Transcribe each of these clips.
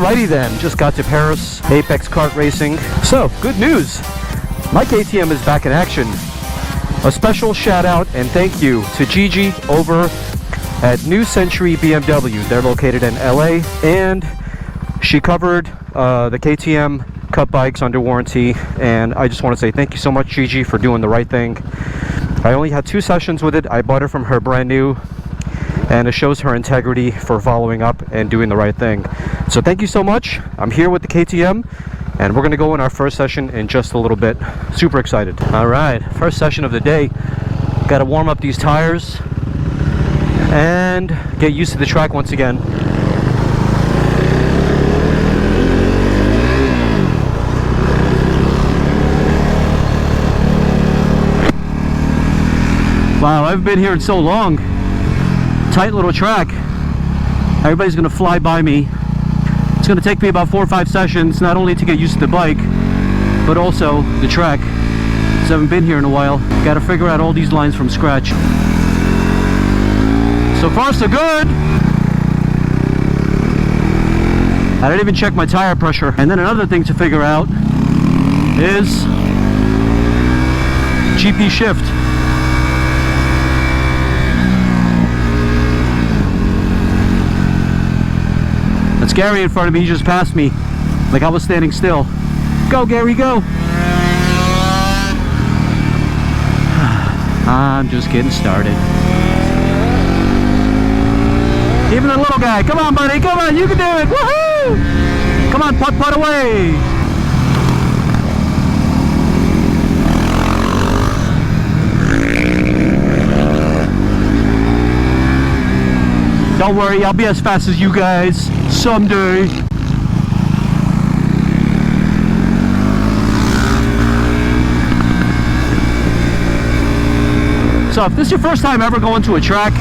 Alrighty then, just got to Paris, Apex Kart Racing. So, good news! My KTM is back in action. A special shout out and thank you to Gigi over at New Century BMW. They're located in LA, and she covered the KTM CUP bikes under warranty, and I just want to say thank you so much, Gigi, for doing the right thing. I only had 2 sessions with it. I bought it from her brand new, and it shows her integrity for following up and doing the right thing. So thank you so much. I'm here with the KTM, and we're going to go in our first session in just a little bit. Super excited. Alright, first session of the day. Got to warm up these tires and get used to the track once again. Wow, I've been here so long. Tight little track. Everybody's gonna fly by me. It's gonna take me about 4 or 5 sessions, not only to get used to the bike, but also the track, because I haven't been here in a while. Gotta figure out all these lines from scratch. So far so good. I didn't even check my tire pressure. And then another thing to figure out is GP shift. That's Gary in front of me. He just passed me like I was standing still. Go, Gary, go. I'm just getting started. Even the little guy. Come on, buddy. Come on. You can do it. Woohoo! Come on, putt away. Don't worry, I'll be as fast as you guys someday. So if this is your first time ever going to a track,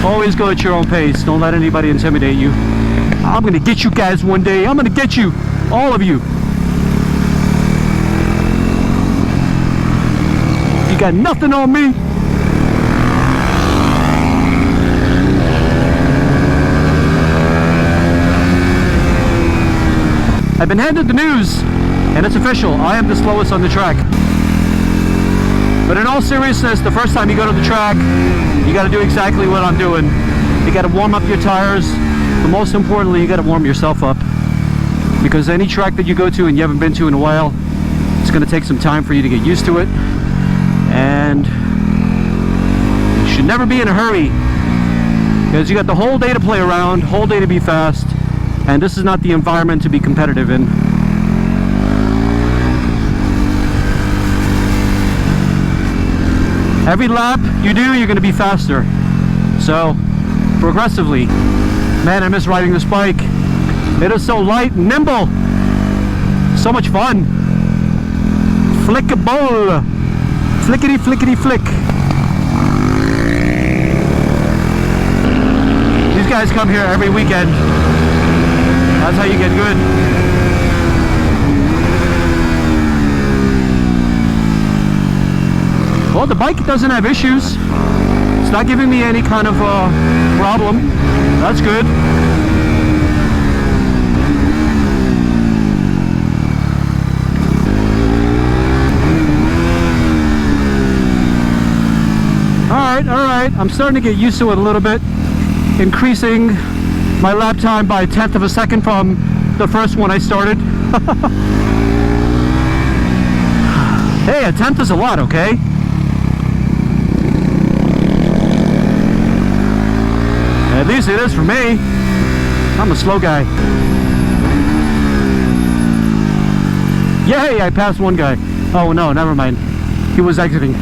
always go at your own pace. Don't let anybody intimidate you. I'm gonna get you guys one day. I'm gonna get you, all of you. You got nothing on me. I've been handed the news, and it's official. I am the slowest on the track. But in all seriousness, the first time you go to the track, you got to do exactly what I'm doing. You got to warm up your tires, but most importantly, you got to warm yourself up. Because any track that you go to and you haven't been to in a while, it's going to take some time for you to get used to it. And you should never be in a hurry, because you got the whole day to play around, whole day to be fast. And this is not the environment to be competitive in. Every lap you do, you're going to be faster. So, progressively. Man, I miss riding this bike. It is so light and nimble. So much fun. Flickable. Flickety, flickety, flick. These guys come here every weekend. That's how you get good. Well, the bike doesn't have issues. It's not giving me any kind of problem. That's good. Alright. I'm starting to get used to it a little bit. Increasing my lap time by 1/10 of a second from the first one I started. Hey, 1/10 is a lot, okay? At least it is for me. I'm a slow guy. Yay, I passed one guy. Oh no, never mind. He was exiting.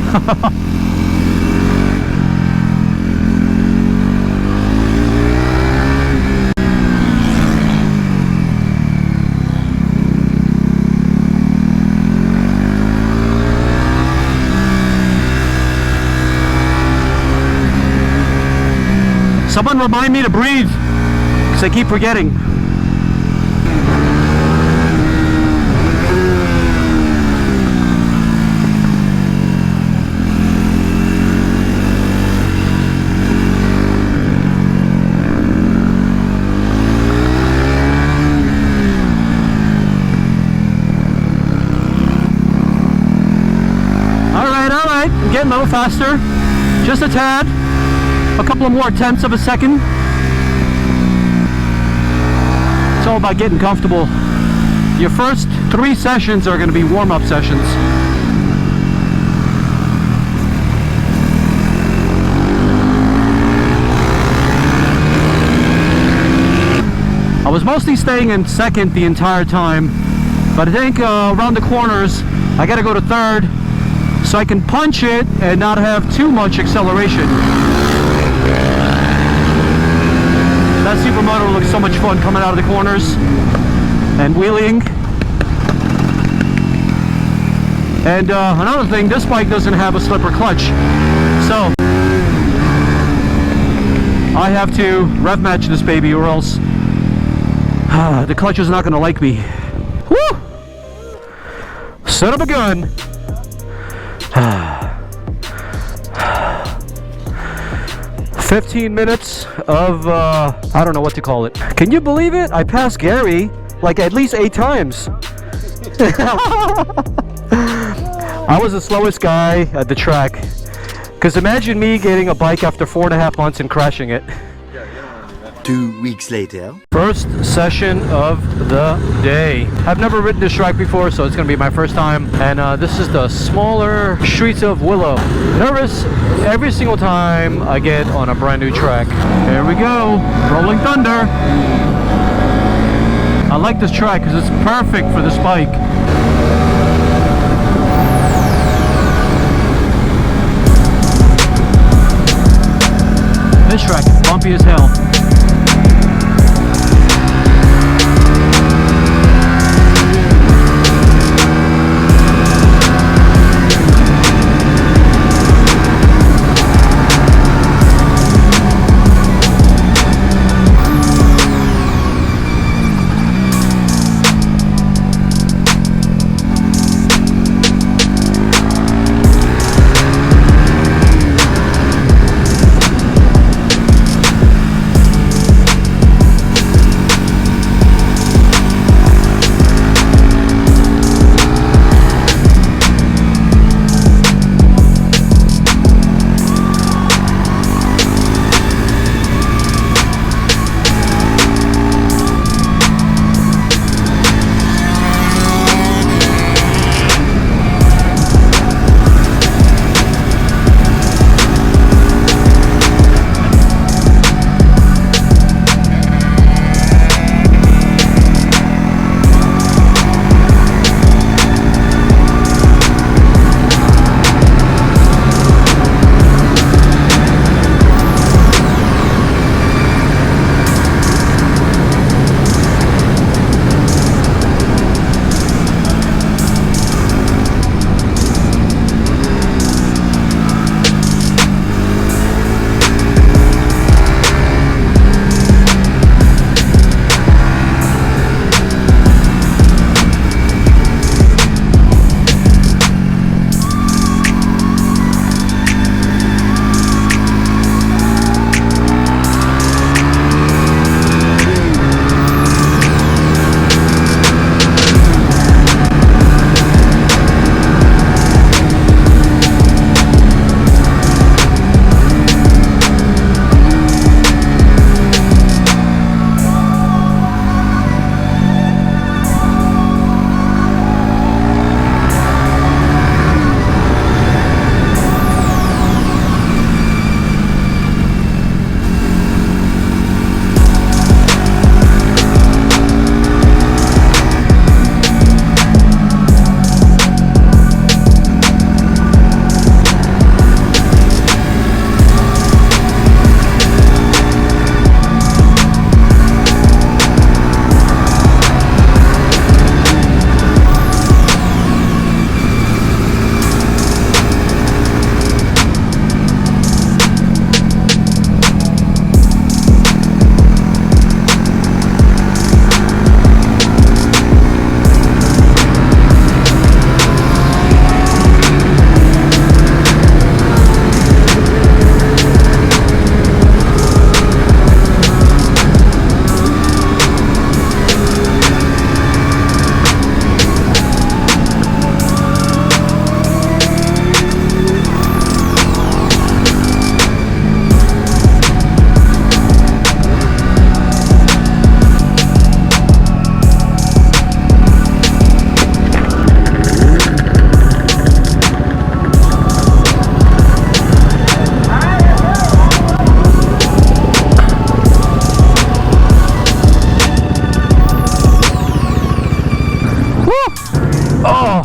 Someone remind me to breathe, because I keep forgetting. getting a little faster, just a tad, a couple of more tenths of a second. It's all about getting comfortable. Your first 3 sessions are going to be warm-up sessions. I was mostly staying in second the entire time, but I think around the corners I got to go to third so I can punch it and not have too much acceleration. That supermoto looks so much fun coming out of the corners and wheeling. And another thing, this bike doesn't have a slipper clutch, so I have to rev match this baby or else the clutch is not going to like me. Woo! Son of a gun. 15 minutes of, I don't know what to call it. Can you believe it? I passed Gary like at least 8 times. I was the slowest guy at the track. Because imagine me getting a bike after 4.5 months and crashing it. 2 weeks later. First session of the day. I've never ridden this track before, so it's going to be my first time. And this is the smaller streets of Willow. Nervous every single time I get on a brand new track. Here we go. Rolling Thunder. I like this track because it's perfect for this bike. This track is bumpy as hell.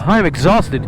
I am exhausted.